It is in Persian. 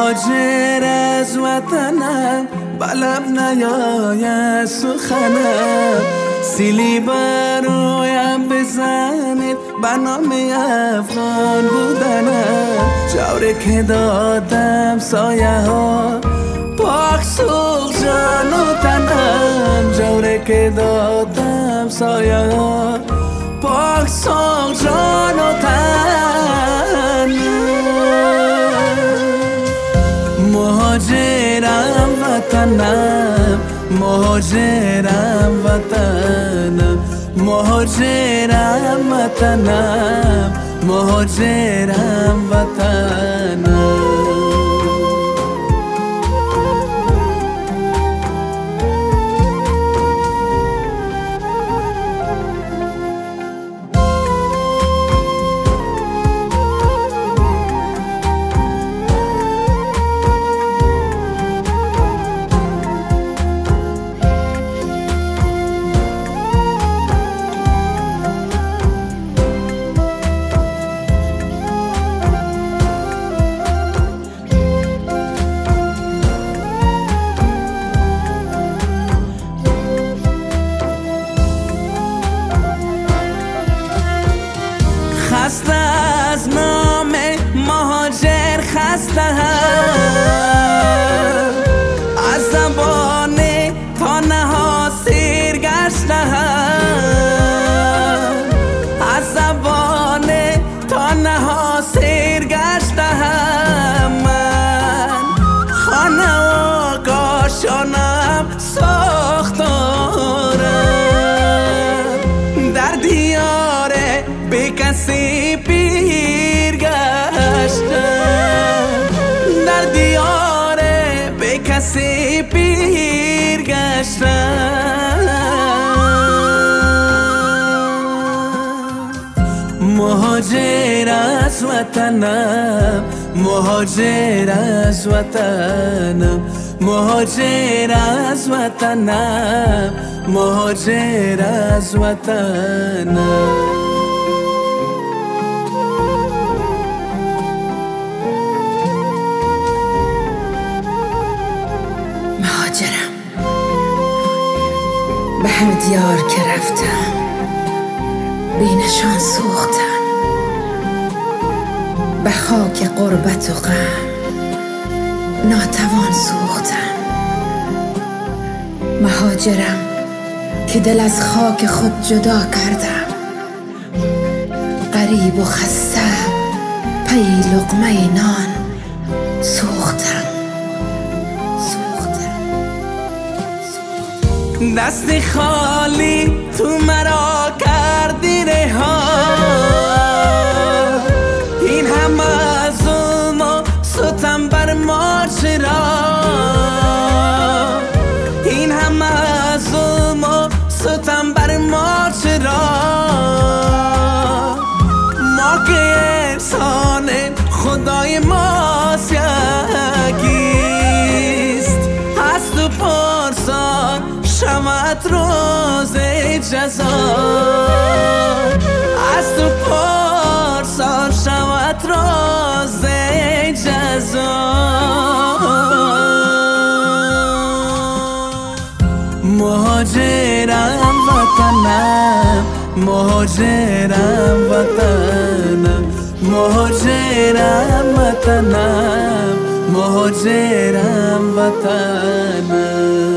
مهاجر از وطنم، بلب نیاید سخنم. سیلی برایم بزنید به نام افغان بودنم. جوری که دادم سایه ها پاک سوخ جان و تنم. جوری که دادم سایه ها پاک سوخ جان و تنم. مهاجرم وطنم، مهاجرم وطنم، مهاجرم وطنم، مهاجرم وطنم. خسته از نام مهاجر، خسته هم از زبان تانه ها سیر گشته هم، از زبان تانه ها سیر گشته هم. من خانه و کاشانم ساختارم، در دیار به کسی پیر گشتم، در دیار به کسی پیر گشتم. مهاجر از وطنم، مهاجر از وطنم، مهاجر از وطنم، مهاجر از وطنم. مهاجرم به هر دیار که رفتم، بی نشان سوختم، به خاک غربت و غم ناتوان سوختم. مهاجرم که دل از خاک خود جدا کردم، غریب و خسته پی لقمه نان سوختم. دست خالی تو مرا کردی رها، این همه ظلم و ستم بر ما چرا، این همه ظلم و ستم بر ما چرا. ما که انسان خدای ماست یکیست، هست و پرسان شود روز جزا، از تو پرسان شود روز جزا. مهاجرم وطنم، مهاجرم وطنم، مهاجرم وطنم، مهاجرم وطنم.